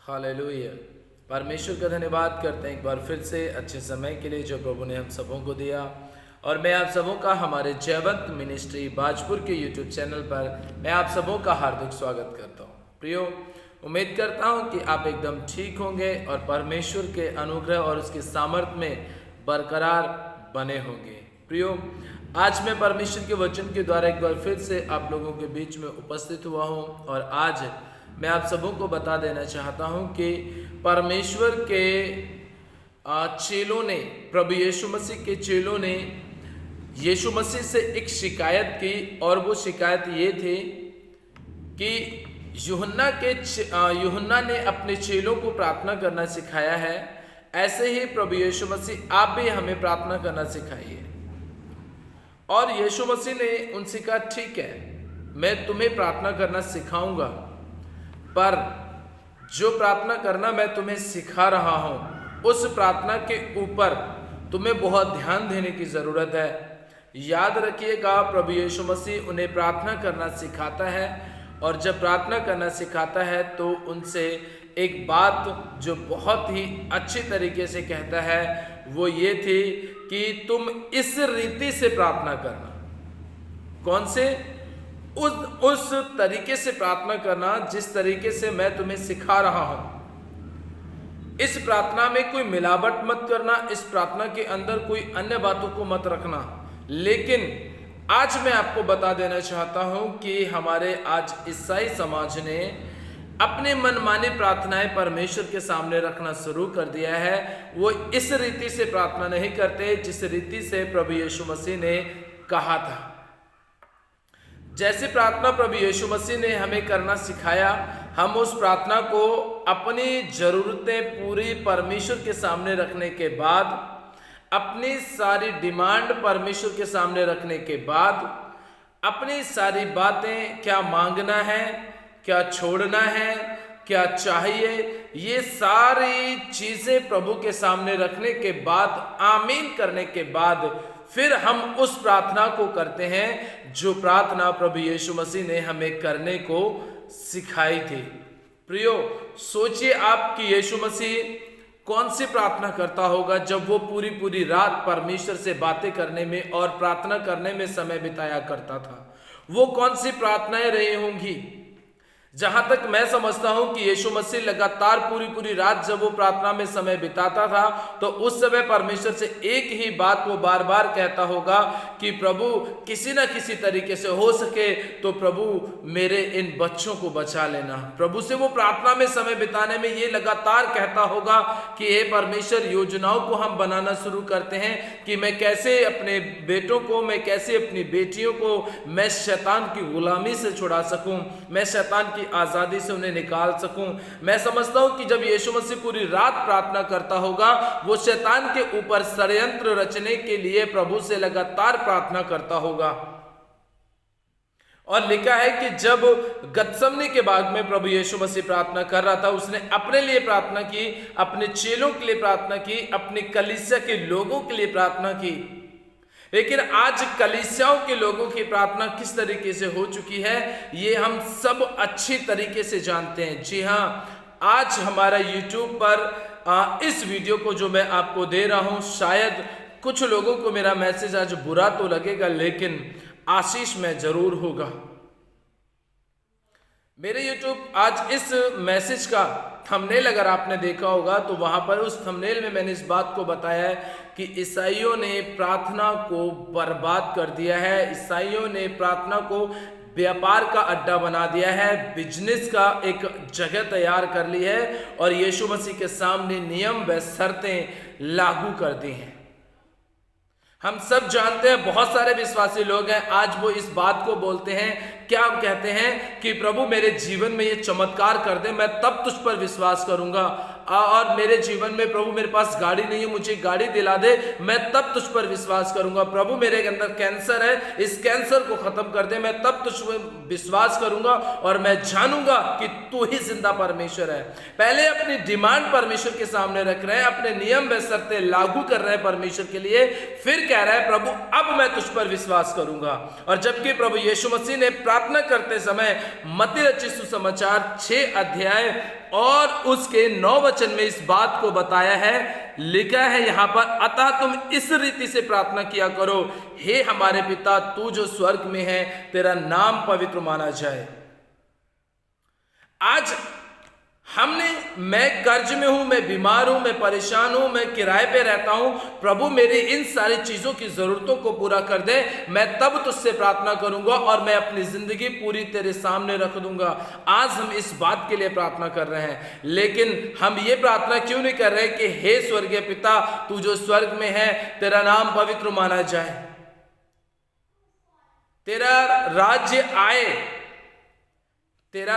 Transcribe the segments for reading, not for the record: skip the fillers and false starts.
Hallelujah. परमेश्वर का धन्यवाद करते हैं एक बार फिर से अच्छे समय के लिए जो प्रभु ने हम सबों को दिया। और मैं आप सबों का हमारे जयवंत मिनिस्ट्री बाजपुर के यूट्यूब चैनल पर मैं आप सबों का हार्दिक स्वागत करता हूँ। प्रियो, उम्मीद करता हूँ कि आप एकदम ठीक होंगे और परमेश्वर के अनुग्रह और उसके सामर्थ्य में बरकरार बने होंगे। प्रियो, आज मैं परमेश्वर के वचन के द्वारा एक बार फिर से आप लोगों के बीच में उपस्थित हुआ हूँ और आज मैं आप सबों को बता देना चाहता हूँ कि परमेश्वर के चेलों ने, प्रभु यीशु मसीह के चेलों ने यीशु मसीह से एक शिकायत की और वो शिकायत ये थी कि यूहन्ना ने अपने चेलों को प्रार्थना करना सिखाया है, ऐसे ही प्रभु यीशु मसीह आप भी हमें प्रार्थना करना सिखाइए। और यीशु मसीह ने उनसे कहा, ठीक है, मैं तुम्हें प्रार्थना करना सिखाऊंगा, पर जो प्रार्थना करना मैं तुम्हें सिखा रहा हूं उस प्रार्थना के ऊपर तुम्हें बहुत ध्यान देने की जरूरत है। याद रखिएगा, प्रभु यीशु मसीह उन्हें प्रार्थना करना सिखाता है और जब प्रार्थना करना सिखाता है तो उनसे एक बात जो बहुत ही अच्छी तरीके से कहता है वो ये थी कि तुम इस रीति से प्रार्थना करना। कौन से? उस तरीके से प्रार्थना करना जिस तरीके से मैं तुम्हें सिखा रहा हूं। इस प्रार्थना में कोई मिलावट मत करना, इस प्रार्थना के अंदर कोई अन्य बातों को मत रखना। लेकिन आज मैं आपको बता देना चाहता हूं कि हमारे आज ईसाई समाज ने अपने मनमानी प्रार्थनाएं परमेश्वर के सामने रखना शुरू कर दिया है। वो इस रीति से प्रार्थना नहीं करते जिस रीति से प्रभु यीशु मसीह ने कहा था। जैसे प्रार्थना प्रभु यीशु मसीह ने हमें करना सिखाया, हम उस प्रार्थना को अपनी जरूरतें पूरी परमेश्वर के सामने रखने के बाद, अपनी सारी डिमांड परमेश्वर के सामने रखने के बाद, अपनी सारी बातें, क्या मांगना है, क्या छोड़ना है, क्या चाहिए, ये सारी चीजें प्रभु के सामने रखने के बाद, आमीन करने के बाद फिर हम उस प्रार्थना को करते हैं जो प्रार्थना प्रभु यीशु मसीह ने हमें करने को सिखाई थी। प्रियो, सोचिए आप कि यीशु मसीह कौन सी प्रार्थना करता होगा जब वो पूरी पूरी रात परमेश्वर से बातें करने में और प्रार्थना करने में समय बिताया करता था। वो कौन सी प्रार्थनाएं रही होंगी? जहां तक मैं समझता हूं कि यीशु मसीह लगातार पूरी पूरी रात जब वो प्रार्थना में समय बिताता था तो उस समय परमेश्वर से एक ही बात वो बार बार कहता होगा कि प्रभु, किसी ना किसी तरीके से हो सके तो प्रभु मेरे इन बच्चों को बचा लेना। प्रभु से वो प्रार्थना में समय बिताने में ये लगातार कहता होगा कि हे परमेश्वर, योजनाओं को हम बनाना शुरू करते हैं कि मैं कैसे अपने बेटों को, मैं कैसे अपनी बेटियों को मैं शैतान की गुलामी से छुड़ा सकूं, मैं शैतान की आजादी से उन्हें निकाल सकूं। मैं समझता हूं कि जब यीशु मसीह पूरी रात प्रार्थना करता होगा, वो शैतान के ऊपर षड्यंत्र रचने के लिए प्रभु से लगातार प्रार्थना करता होगा। और लिखा है कि जब गतसमनी के बाग में प्रभु यीशु मसीह प्रार्थना कर रहा था, उसने अपने लिए प्रार्थना की, अपने चेलों के लिए प्रार्थना की, अपनी कलीसिया के लोगों के लिए प्रार्थना की। लेकिन आज कलीसियाओं के लोगों की प्रार्थना किस तरीके से हो चुकी है ये हम सब अच्छी तरीके से जानते हैं। जी हाँ, आज हमारा YouTube पर इस वीडियो को जो मैं आपको दे रहा हूं, शायद कुछ लोगों को मेरा मैसेज आज बुरा तो लगेगा लेकिन आशीष में जरूर होगा। मेरे YouTube आज इस मैसेज का थंबनेल अगर आपने देखा होगा तो वहां पर उस थंबनेल में मैंने इस बात को बताया है कि ईसाइयों ने प्रार्थना को बर्बाद कर दिया है। ईसाइयों ने प्रार्थना को व्यापार का अड्डा बना दिया है, बिजनेस का एक जगह तैयार कर ली है और यीशु मसीह के सामने नियम व शर्तें लागू कर दी हैं। हम सब जानते हैं, बहुत सारे विश्वासी लोग हैं, आज वो इस बात को बोलते हैं, क्या कहते हैं कि प्रभु मेरे जीवन में ये चमत्कार कर दे, मैं तब तुझ पर विश्वास करूंगा। और मेरे जीवन में प्रभु मेरे पास गाड़ी नहीं है, मुझे गाड़ी दिला दे, मैं तब तुझ पर विश्वास करूंगा। प्रभु मेरे अंदर कैंसर है, इस कैंसर को खत्म कर दे, मैं तब तुझ पर विश्वास करूंगा और मैं जानूंगा कि तू ही जिंदा परमेश्वर है। पहले अपनी डिमांड परमेश्वर के सामने रख रहे हैं, अपने नियम व शर्तें लागू कर रहे हैं परमेश्वर के लिए, फिर कह रहा है प्रभु अब मैं तुझ पर विश्वास करूंगा। और जबकि प्रभु यीशु मसीह ने प्रार्थना करते समय मत्ती रचित सुसमाचार 6 अध्याय और उसके 9 वचन में इस बात को बताया है, लिखा है यहां पर, अतः तुम इस रीति से प्रार्थना किया करो, हे हमारे पिता तू जो स्वर्ग में है, तेरा नाम पवित्र माना जाए। आज मैं कर्ज में हूं, मैं बीमार हूं, मैं परेशान हूं, मैं किराए पे रहता हूं, प्रभु मेरी इन सारी चीजों की जरूरतों को पूरा कर दे, मैं तब तुझसे प्रार्थना करूंगा और मैं अपनी जिंदगी पूरी तेरे सामने रख दूंगा। आज हम इस बात के लिए प्रार्थना कर रहे हैं, लेकिन हम ये प्रार्थना क्यों नहीं कर रहे कि हे स्वर्गीय पिता तू जो स्वर्ग में है, तेरा नाम पवित्र माना जाए, तेरा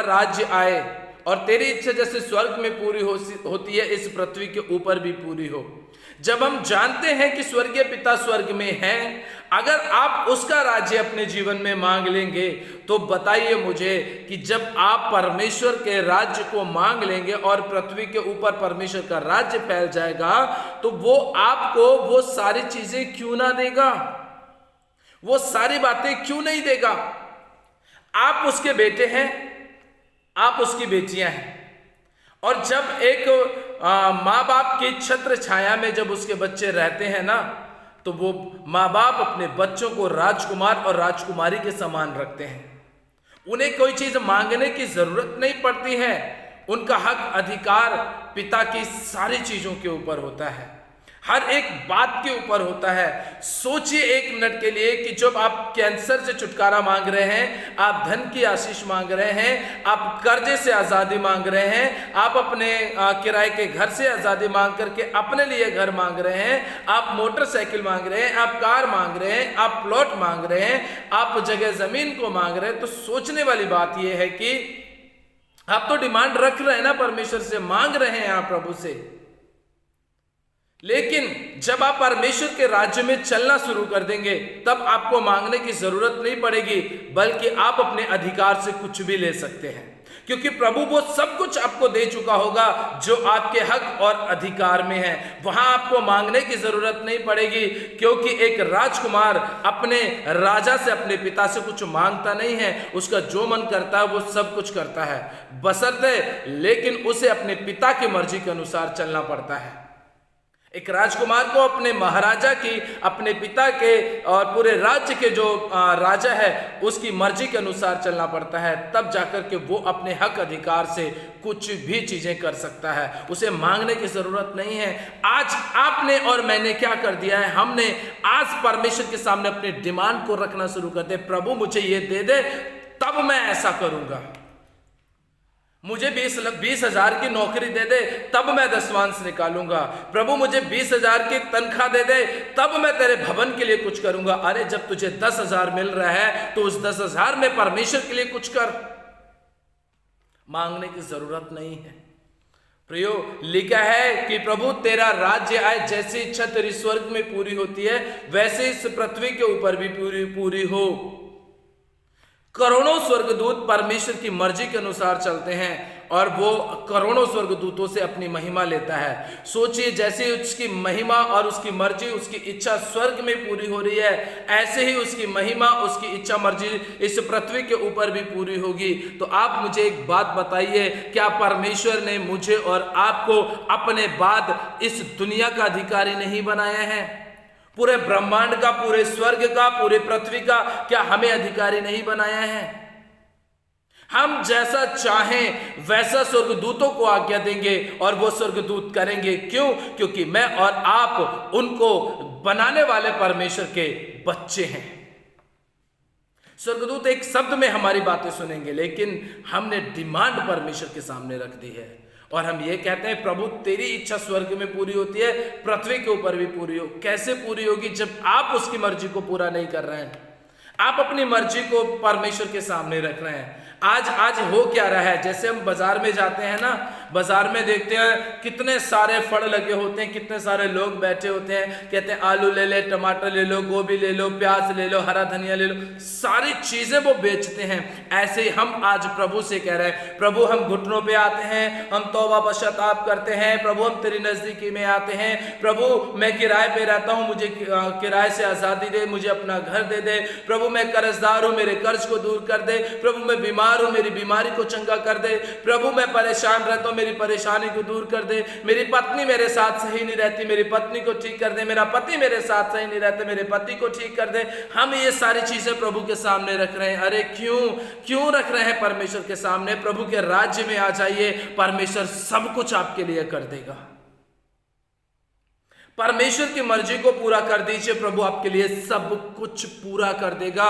राज्य आए और तेरी इच्छा जैसे स्वर्ग में पूरी होती है, इस पृथ्वी के ऊपर भी पूरी हो। जब हम जानते हैं कि स्वर्गीय पिता स्वर्ग में है, अगर आप उसका राज्य अपने जीवन में मांग लेंगे, तो बताइए मुझे कि जब आप परमेश्वर के राज्य को मांग लेंगे और पृथ्वी के ऊपर परमेश्वर का राज्य फैल जाएगा, तो वो आपको वो सारी चीजें क्यों ना देगा, वो सारी बातें क्यों नहीं देगा। आप उसके बेटे हैं, आप उसकी बेटियां हैं, और जब एक माँ बाप की छत्र छाया में जब उसके बच्चे रहते हैं ना, तो वो माँ बाप अपने बच्चों को राजकुमार और राजकुमारी के समान रखते हैं। उन्हें कोई चीज मांगने की जरूरत नहीं पड़ती है, उनका हक अधिकार पिता की सारी चीजों के ऊपर होता है, हर एक बात के ऊपर होता है। सोचिए एक मिनट के लिए कि जब आप कैंसर से छुटकारा मांग रहे हैं, आप धन की आशीष मांग रहे हैं, आप कर्जे से आज़ादी मांग रहे हैं, आप अपने किराए के घर से आज़ादी मांग करके अपने लिए घर मांग रहे हैं, आप मोटरसाइकिल मांग रहे हैं, आप कार मांग रहे हैं, आप प्लॉट मांग रहे हैं, आप जगह जमीन को मांग रहे हैं, तो सोचने वाली बात यह है कि आप तो डिमांड रख रहे हैं ना, परमेश्वर से मांग रहे हैं आप प्रभु से, लेकिन जब आप परमेश्वर के राज्य में चलना शुरू कर देंगे, तब आपको मांगने की जरूरत नहीं पड़ेगी, बल्कि आप अपने अधिकार से कुछ भी ले सकते हैं, क्योंकि प्रभु वो सब कुछ आपको दे चुका होगा जो आपके हक और अधिकार में है। वहां आपको मांगने की जरूरत नहीं पड़ेगी, क्योंकि एक राजकुमार अपने राजा से, अपने पिता से कुछ मांगता नहीं है, उसका जो मन करता है वो सब कुछ करता है, बशर्ते लेकिन उसे अपने पिता की मर्जी के अनुसार चलना पड़ता है। एक राजकुमार को अपने महाराजा की, अपने पिता के और पूरे राज्य के जो राजा है उसकी मर्जी के अनुसार चलना पड़ता है, तब जाकर के वो अपने हक अधिकार से कुछ भी चीजें कर सकता है, उसे मांगने की जरूरत नहीं है। आज आपने और मैंने क्या कर दिया है, हमने आज परमेश्वर के सामने अपने डिमांड को रखना शुरू कर दे, प्रभु मुझे ये दे दे तब मैं ऐसा करूंगा, मुझे 20,000 की नौकरी दे दे तब मैं दशमांश निकालूंगा, प्रभु मुझे 20,000 की तनख्वाह दे दे तब मैं तेरे भवन के लिए कुछ करूंगा। अरे जब तुझे 10,000 मिल रहा है तो उस 10,000 में परमेश्वर के लिए कुछ कर, मांगने की जरूरत नहीं है। प्रियो, लिखा है कि प्रभु तेरा राज्य आए, जैसी इच्छा तेरी स्वर्ग में पूरी होती है वैसे इस पृथ्वी के ऊपर भी पूरी हो। करोड़ों स्वर्गदूत परमेश्वर की मर्जी के अनुसार चलते हैं और वो करोड़ों स्वर्गदूतों से अपनी महिमा लेता है। सोचिए, जैसे उसकी महिमा और उसकी मर्जी, उसकी इच्छा स्वर्ग में पूरी हो रही है, ऐसे ही उसकी महिमा, उसकी इच्छा, मर्जी इस पृथ्वी के ऊपर भी पूरी होगी। तो आप मुझे एक बात बताइए, क्या परमेश्वर ने मुझे और आपको अपने बाद इस दुनिया का अधिकारी नहीं बनाया है? पूरे ब्रह्मांड का, पूरे स्वर्ग का, पूरे पृथ्वी का क्या हमें अधिकारी नहीं बनाया है? हम जैसा चाहें वैसा स्वर्गदूतों को आज्ञा देंगे और वो स्वर्गदूत करेंगे। क्यों? क्योंकि मैं और आप उनको बनाने वाले परमेश्वर के बच्चे हैं। स्वर्गदूत एक शब्द में हमारी बातें सुनेंगे, लेकिन हमने डिमांड परमेश्वर के सामने रख दी है और हम ये कहते हैं, प्रभु तेरी इच्छा स्वर्ग में पूरी होती है, पृथ्वी के ऊपर भी पूरी हो। कैसे पूरी होगी जब आप उसकी मर्जी को पूरा नहीं कर रहे हैं? आप अपनी मर्जी को परमेश्वर के सामने रख रहे हैं। आज हो क्या रहा है, जैसे हम बाजार में जाते हैं ना, बाजार में देखते हैं कितने सारे फल लगे होते हैं, कितने सारे लोग बैठे होते हैं, कहते हैं आलू ले ले, टमाटर ले लो, गोभी ले लो, प्याज ले लो, हरा धनिया ले लो, सारी चीजें वो बेचते हैं। ऐसे ही हम आज प्रभु से कह रहे हैं, प्रभु हम घुटनों पे आते हैं, हम तौबा पश्चाताप करते हैं, प्रभु हम तेरी नजदीकी में आते हैं, प्रभु मैं किराए पे रहता हूं, मुझे किराए से आजादी दे, मुझे अपना घर दे दे, प्रभु मैं कर्जदार हूं, मेरे कर्ज को दूर कर दे, प्रभु मैं बीमार हूं, मेरी बीमारी को चंगा कर दे, प्रभु मैं परेशान रहता हूं, मेरी परेशानी को दूर कर दे, मेरी पत्नी मेरे साथ सही नहीं रहती, मेरी पत्नी को ठीक कर दे, मेरा पति मेरे साथ सही नहीं रहते, मेरे पति को ठीक कर दे। हम ये सारी चीजें प्रभु के सामने रख रहे हैं। अरे क्यों रख रहे हैं प्रभु के सामने? प्रभु के राज्य में आ जाइए, परमेश्वर सब कुछ आपके लिए कर देगा। परमेश्वर की मर्जी को पूरा कर दीजिए, प्रभु आपके लिए सब कुछ पूरा कर देगा।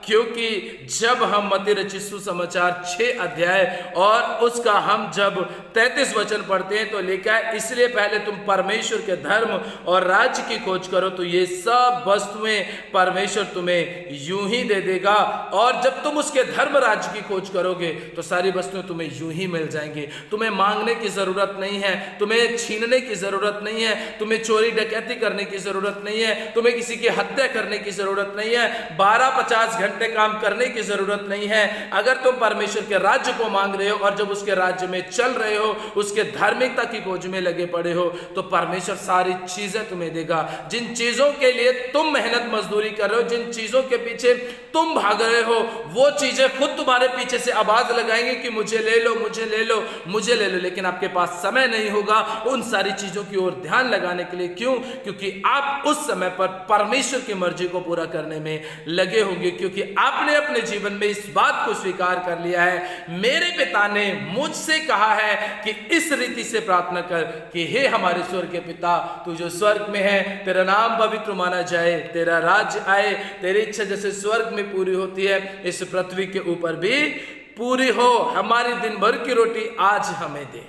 क्योंकि जब हम मत्ती रचित सुसमाचार 6 अध्याय और उसका हम जब 33 वचन पढ़ते हैं तो लिखा है, इसलिए पहले तुम परमेश्वर के धर्म और राज्य की खोज करो तो ये सब वस्तुएं परमेश्वर तुम्हें यूं ही दे देगा। और जब तुम उसके धर्म राज्य की खोज करोगे तो सारी वस्तुएं तुम्हें यूं ही मिल जाएंगी। तुम्हें मांगने की जरूरत नहीं है, तुम्हें छीनने की जरूरत नहीं है, तुम्हें चोरी डकैती करने की जरूरत नहीं है, तुम्हें किसी की हत्या करने की जरूरत नहीं है, 12-50 घंटे काम करने की जरूरत नहीं है। अगर तुम परमेश्वर के राज्य को मांग रहे हो और जब उसके राज्य में चल रहे हो, उसके धार्मिकता की खोज में लगे पड़े हो, तो परमेश्वर सारी चीजें तुम्हें देगा। जिन चीजों के लिए तुम मेहनत मजदूरी कर रहे हो, जिन चीजों के पीछे तुम भाग रहे हो, वो चीजें खुद तुम्हारे पीछे से आवाज लगाएंगे कि मुझे ले लो, मुझे ले लो, मुझे ले लो। लेकिन आपके पास समय नहीं होगा उन सारी चीजों की ओर ध्यान लगाने के लिए। क्यों? क्योंकि आप उस समय पर परमेश्वर की मर्जी को पूरा करने में लगे होंगे, क्योंकि आपने अपने जीवन में इस बात को स्वीकार कर लिया है, मेरे पिता ने मुझसे कहा है कि इस रीति से प्रार्थना कर कि हे हमारे स्वर्ग के पिता, तू जो स्वर्ग में है, तेरा नाम पवित्र माना जाए, तेरा राज्य आए, तेरी इच्छा जैसे स्वर्ग में पूरी होती है इस पृथ्वी के ऊपर भी पूरी हो। हमारी दिन भर की रोटी आज हमें दे।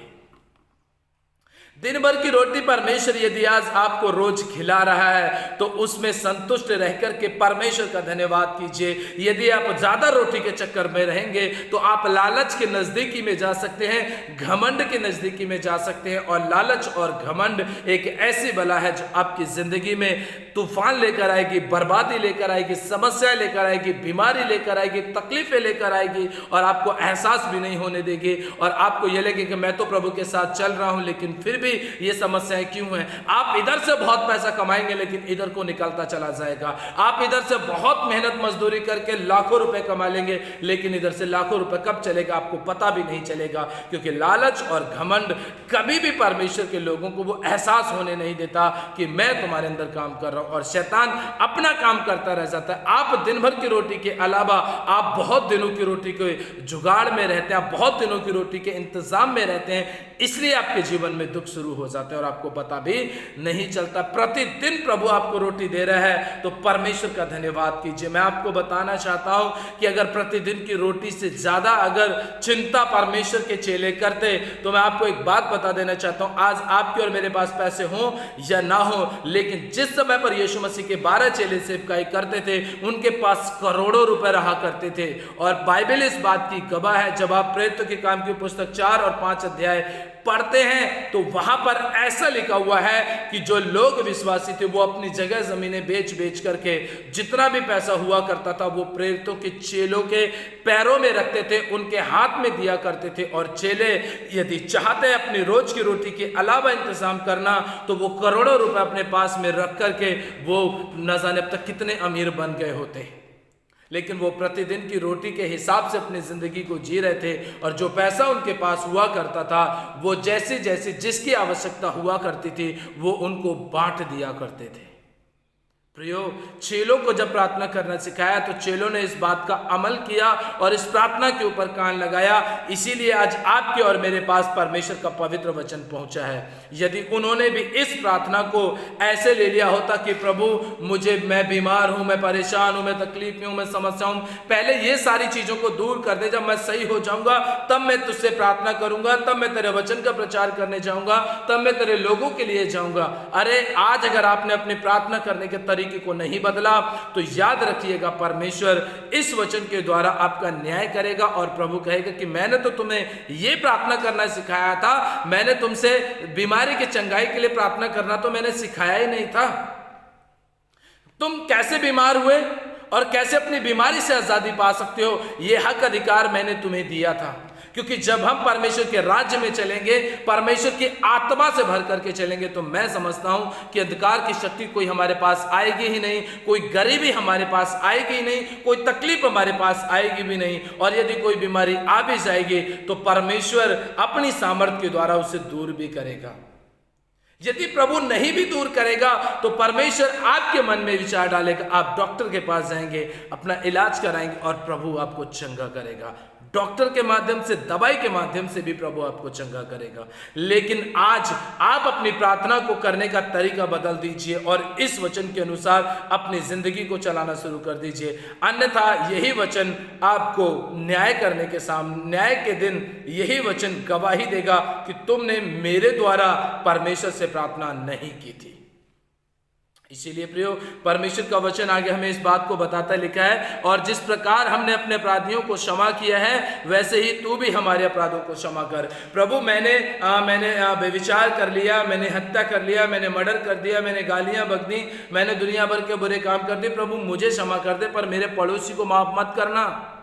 दिन भर की रोटी परमेश्वर यदि आज आपको रोज खिला रहा है तो उसमें संतुष्ट रहकर के परमेश्वर का धन्यवाद कीजिए। यदि आप ज्यादा रोटी के चक्कर में रहेंगे तो आप लालच के नजदीकी में जा सकते हैं, घमंड के नजदीकी में जा सकते हैं। और लालच और घमंड एक ऐसी बला है जो आपकी जिंदगी में तूफान लेकर आएगी, बर्बादी लेकर आएगी, समस्याएं लेकर आएगी, बीमारी लेकर आएगी, तकलीफें लेकर आएगी और आपको एहसास भी नहीं होने देगी। और आपको यह लगे कि मैं तो प्रभु के साथ चल रहा हूं लेकिन फिर भी ये समस्याएं क्यों हैं। आप इधर से बहुत पैसा कमाएंगे लेकिन इधर को निकलता चला जाएगा। आप इधर से बहुत मेहनत मजदूरी करके लाखों रुपए कमा लेंगे लेकिन इधर से लाखों रुपए कब चलेगा आपको पता भी नहीं चलेगा। क्योंकि लालच और घमंड कभी भी परमेश्वर के लोगों को वो एहसास होने नहीं देता कि मैं तुम्हारे अंदर काम कर रहा हूं। और शैतान अपना काम करता रह जाता है। आप दिन भर की रोटी के अलावा आप बहुत दिनों की रोटी के जुगाड़ में रहते हैं, आप बहुत दिनों की रोटी के इंतजाम में रहते हैं, इसलिए आपके जीवन में दुख शुरू हो जाते हैं और आपको पता भी नहीं चलता। प्रतिदिन प्रभु आपको रोटी दे रहा है तो परमेश्वर का धन्यवाद कीजिए। मैं आपको बताना चाहता हूं कि अगर प्रतिदिन की रोटी से ज्यादा अगर चिंता परमेश्वर के चेले करते तो मैं आपको एक बात बता देना चाहता हूं, आज आपके और मेरे पास पैसे हो या ना हो, लेकिन जिस समय पर यीशु मसीह के 12 चेले सेवकाई करते थे उनके पास करोड़ों रुपए रहा करते थे। और बाइबल इस बात की गवाह है। जब आप प्रेरितों के काम की पुस्तक 4 और 5 अध्याय पढ़ते हैं तो वहां पर ऐसा लिखा हुआ है कि जो लोग विश्वासी थे वो अपनी जगह जमीनें बेच बेच करके जितना भी पैसा हुआ करता था वो प्रेरितों के चेलों के पैरों में रखते थे, उनके हाथ में दिया करते थे। और चेले यदि चाहते हैं अपनी रोज की रोटी के अलावा इंतजाम करना तो वो करोड़ों रुपए अपने पास में रख करके वो न जाने अब तक कितने अमीर बन गए होते। लेकिन वो प्रतिदिन की रोटी के हिसाब से अपनी जिंदगी को जी रहे थे और जो पैसा उनके पास हुआ करता था वो जैसे जैसे जिसकी आवश्यकता हुआ करती थी वो उनको बांट दिया करते थे। प्रियो, चेलों को जब प्रार्थना करना सिखाया तो चेलों ने इस बात का अमल किया और इस प्रार्थना के ऊपर कान लगाया। इसीलिए आज आपके और मेरे पास परमेश्वर का पवित्र वचन पहुंचा है। यदि उन्होंने भी इस प्रार्थना को ऐसे ले लिया होता कि प्रभु मैं बीमार हूं, मैं परेशान हूं, मैं तकलीफ में हूं, मैं समस्या हूं, पहले ये सारी चीजों को दूर कर दे, जब मैं सही हो जाऊंगा तब मैं तुझसे प्रार्थना करूंगा, तब मैं तेरे वचन का प्रचार करने जाऊंगा, तब मैं तेरे लोगों के लिए जाऊंगा। अरे आज अगर आपने अपनी प्रार्थना करने के तरीके तरीके को नहीं बदला, तो याद रखिएगा परमेश्वर इस वचन के द्वारा आपका न्याय करेगा और प्रभु कहेगा कि मैंने तो तुम्हें ये प्रार्थना करना सिखाया था, मैंने तुमसे बीमारी के चंगाई के लिए प्रार्थना करना तो मैंने सिखाया ही नहीं था। तुम कैसे बीमार हुए और कैसे अपनी बीमारी से आजादी पा सकते हो, यह हक अधिकार मैंने तुम्हें दिया था। क्योंकि जब हम परमेश्वर के राज्य में चलेंगे, परमेश्वर की आत्मा से भर करके चलेंगे, तो मैं समझता हूं कि अंधकार की शक्ति कोई हमारे पास आएगी ही नहीं, कोई गरीबी हमारे पास आएगी ही नहीं, कोई तकलीफ हमारे पास आएगी भी नहीं, और यदि कोई बीमारी आ भी जाएगी तो परमेश्वर अपनी सामर्थ्य के द्वारा उसे दूर भी करेगा। यदि प्रभु नहीं भी दूर करेगा तो परमेश्वर आपके मन में विचार डालेगा, आप डॉक्टर के पास जाएंगे, अपना इलाज कराएंगे और प्रभु आपको चंगा करेगा। डॉक्टर के माध्यम से, दवाई के माध्यम से भी प्रभु आपको चंगा करेगा। लेकिन आज आप अपनी प्रार्थना को करने का तरीका बदल दीजिए और इस वचन के अनुसार अपनी जिंदगी को चलाना शुरू कर दीजिए, अन्यथा यही वचन आपको न्याय करने के सामने, न्याय के दिन यही वचन गवाही देगा कि तुमने मेरे द्वारा परमेश्वर से प्रार्थना नहीं की थी। इसीलिए प्रियो, परमेश्वर का वचन आगे हमें इस बात को बताता लिखा है, और जिस प्रकार हमने अपने अपराधियों को क्षमा किया है वैसे ही तू भी हमारे अपराधों को क्षमा कर। प्रभु मैंने व्यभिचार कर लिया, मैंने हत्या कर लिया, मैंने मर्डर कर दिया, मैंने गालियां बक दी, मैंने दुनिया भर के बुरे काम कर दिए, प्रभु मुझे क्षमा कर दे, पर मेरे पड़ोसी को माफ मत करना।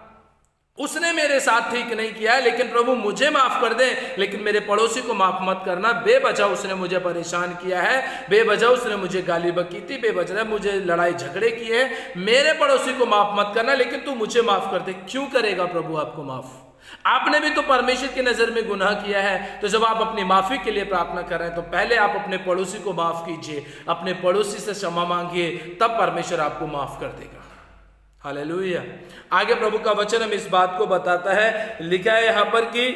उसने मेरे साथ ठीक नहीं किया है, लेकिन प्रभु मुझे माफ कर दे, लेकिन मेरे पड़ोसी को माफ मत करना। बेवजह उसने मुझे परेशान किया है, बेवजह उसने मुझे गाली बकी थी, बेवजह मुझे लड़ाई झगड़े किए, मेरे पड़ोसी को माफ मत करना, लेकिन तू मुझे माफ कर दे। क्यों करेगा प्रभु आपको माफ? आपने भी तो परमेश्वर की नजर में गुनाह किया है। तो जब आप अपनी माफी के लिए प्रार्थना कर रहे हैं तो पहले आप अपने पड़ोसी को माफ कीजिए, अपने पड़ोसी से क्षमा मांगिए, तब परमेश्वर आपको माफ कर देगा। हालेलुया। आगे प्रभु का वचन हम इस बात को बताता है, लिखा है यहां पर कि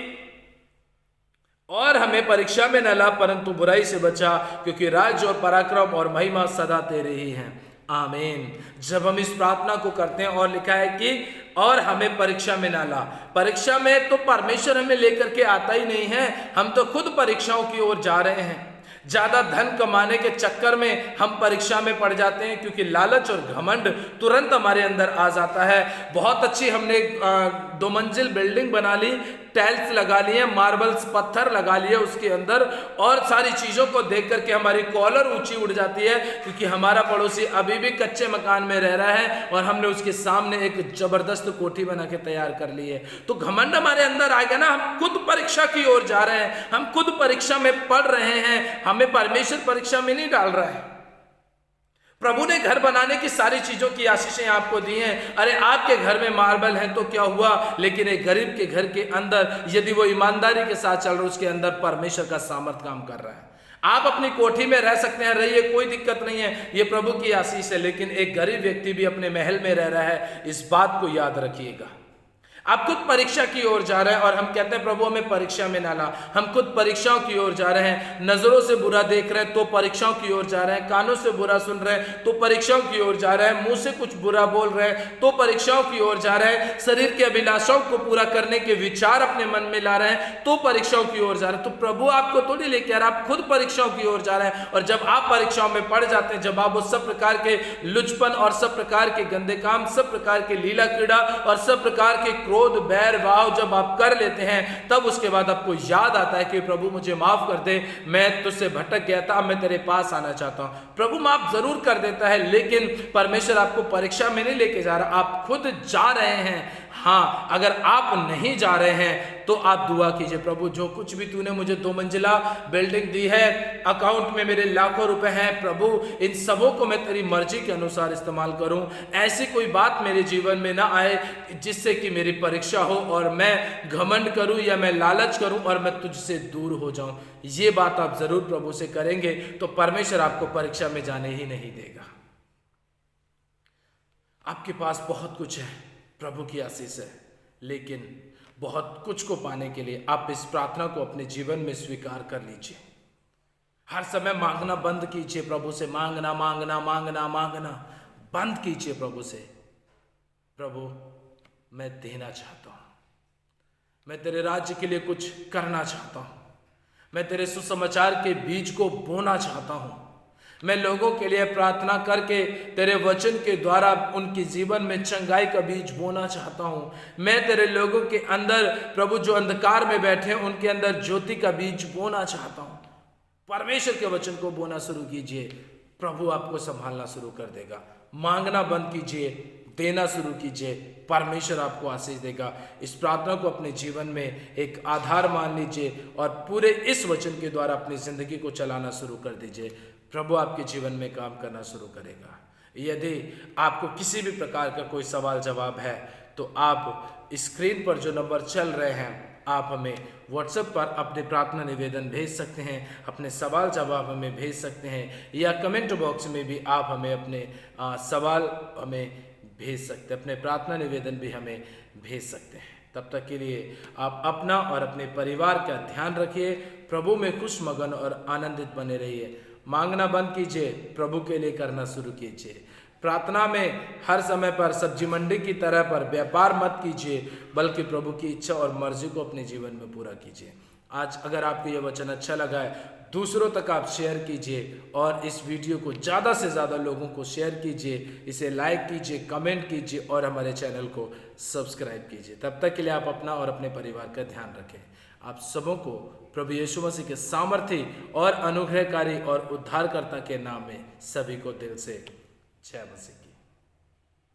और हमें परीक्षा में न ला परंतु बुराई से बचा, क्योंकि राज्य और पराक्रम और महिमा सदा तेरे ही हैं। आमीन। जब हम इस प्रार्थना को करते हैं और लिखा है कि और हमें परीक्षा में ना ला, परीक्षा में तो परमेश्वर हमें लेकर के आता ही नहीं है, हम तो खुद परीक्षाओं की ओर जा रहे हैं। ज्यादा धन कमाने के चक्कर में हम परीक्षा में पड़ जाते हैं, क्योंकि लालच और घमंड तुरंत हमारे अंदर आ जाता है। बहुत अच्छी हमने 2 मंजिल बिल्डिंग बना ली, टाइल्स लगा लिए, मार्बल्स पत्थर लगा लिए उसके अंदर, और सारी चीजों को देख करके हमारी कॉलर ऊंची उड़ जाती है, क्योंकि हमारा पड़ोसी अभी भी कच्चे मकान में रह रहा है और हमने उसके सामने एक जबरदस्त कोठी बना के तैयार कर ली है। तो घमंड हमारे अंदर आ गया ना, हम खुद परीक्षा की ओर जा रहे हैं, हम खुद परीक्षा में पढ़ रहे हैं, हमें परमेश्वर परीक्षा में नहीं डाल रहा है। प्रभु ने घर बनाने की सारी चीजों की आशीषें आपको दी हैं। अरे आपके घर में मार्बल है तो क्या हुआ, लेकिन एक गरीब के घर के अंदर यदि वो ईमानदारी के साथ चल रहा है, उसके अंदर परमेश्वर का सामर्थ काम कर रहा है। आप अपनी कोठी में रह सकते हैं, रहिए, कोई दिक्कत नहीं है, ये प्रभु की आशीष है। लेकिन एक गरीब व्यक्ति भी अपने महल में रह रहा है, इस बात को याद रखिएगा। आप खुद परीक्षा की ओर जा रहे हैं और हम कहते हैं प्रभु हमें परीक्षा में ना ला। हम खुद परीक्षाओं की ओर जा रहे हैं, नजरों से बुरा देख रहे हैं तो परीक्षाओं की ओर जा रहे हैं, कानों से बुरा सुन रहे हैं तो परीक्षाओं की ओर जा रहे हैं, मुंह से कुछ बुरा बोल रहे हैं तो परीक्षाओं की ओर जा रहे हैं, शरीर के अभिलाषाओं को पूरा करने के विचार अपने मन में ला रहे हैं तो परीक्षाओं की ओर जा रहे हैं। तो प्रभु आपको थोड़ी लेके आ रहा है, आप खुद परीक्षाओं की ओर जा रहे हैं। और जब आप परीक्षाओं में पड़ जाते हैं, जब आप वो सब प्रकार के लुचपन और सब प्रकार के गंदे काम, सब प्रकार के लीला क्रीड़ा और सब प्रकार के क्रोध, बैर, जब आप कर लेते हैं, तब उसके बाद आपको याद आता है कि प्रभु मुझे माफ कर दे, मैं तुझसे भटक गया था, मैं तेरे पास आना चाहता हूं। प्रभु माफ जरूर कर देता है, लेकिन परमेश्वर आपको परीक्षा में नहीं लेके जा रहा, आप खुद जा रहे हैं। हाँ, अगर आप नहीं जा रहे हैं तो आप दुआ कीजिए, प्रभु जो कुछ भी तूने मुझे 2 मंजिला बिल्डिंग दी है, अकाउंट में मेरे लाखों रुपए हैं, प्रभु इन सबों को मैं तेरी मर्जी के अनुसार इस्तेमाल करूं। ऐसी कोई बात मेरे जीवन में ना आए जिससे कि मेरी परीक्षा हो और मैं घमंड करूं या मैं लालच करूं और मैं तुझसे दूर हो जाऊं। ये बात आप जरूर प्रभु से करेंगे तो परमेश्वर आपको परीक्षा में जाने ही नहीं देगा। आपके पास बहुत कुछ है, प्रभु की आशीष है, लेकिन बहुत कुछ को पाने के लिए आप इस प्रार्थना को अपने जीवन में स्वीकार कर लीजिए। हर समय मांगना बंद कीजिए, प्रभु से मांगना मांगना मांगना मांगना बंद कीजिए प्रभु से। प्रभु मैं देना चाहता हूं, मैं तेरे राज्य के लिए कुछ करना चाहता हूं, मैं तेरे सुसमाचार के बीज को बोना चाहता हूं, मैं लोगों के लिए प्रार्थना करके तेरे वचन के द्वारा उनके जीवन में चंगाई का बीज बोना चाहता हूँ। मैं तेरे लोगों के अंदर प्रभु जो अंधकार में बैठे हैं उनके अंदर ज्योति का बीज बोना चाहता हूँ। परमेश्वर के वचन को बोना शुरू कीजिए, प्रभु आपको संभालना शुरू कर देगा। मांगना बंद कीजिए, देना शुरू कीजिए, परमेश्वर आपको आशीष देगा। इस प्रार्थना को अपने जीवन में एक आधार मान लीजिए और पूरे इस वचन के द्वारा अपनी जिंदगी को चलाना शुरू कर दीजिए। प्रभु आपके जीवन में काम करना शुरू करेगा। यदि आपको किसी भी प्रकार का कोई सवाल जवाब है तो आप स्क्रीन पर जो नंबर चल रहे हैं आप हमें व्हाट्सएप पर अपने प्रार्थना निवेदन भेज सकते हैं, अपने सवाल जवाब हमें भेज सकते हैं, या कमेंट बॉक्स में भी आप हमें अपने सवाल हमें भेज सकते हैं, अपने प्रार्थना निवेदन भी हमें भेज सकते हैं। तब तक के लिए आप अपना और अपने परिवार का ध्यान रखिए, प्रभु में खुश मगन और आनंदित बने रहिए। मांगना बंद कीजिए, प्रभु के लिए करना शुरू कीजिए। प्रार्थना में हर समय पर सब्जी मंडी की तरह पर व्यापार मत कीजिए, बल्कि प्रभु की इच्छा और मर्जी को अपने जीवन में पूरा कीजिए। आज अगर आपको यह वचन अच्छा लगा है, दूसरों तक आप शेयर कीजिए और इस वीडियो को ज़्यादा से ज़्यादा लोगों को शेयर कीजिए, इसे लाइक कीजिए, कमेंट कीजिए और हमारे चैनल को सब्सक्राइब कीजिए। तब तक के लिए आप अपना और अपने परिवार का ध्यान रखें। आप सबों को प्रभु यीशु मसीह के सामर्थी और अनुग्रहकारी और उद्धारकर्ता के नाम में सभी को दिल से जय मसीह।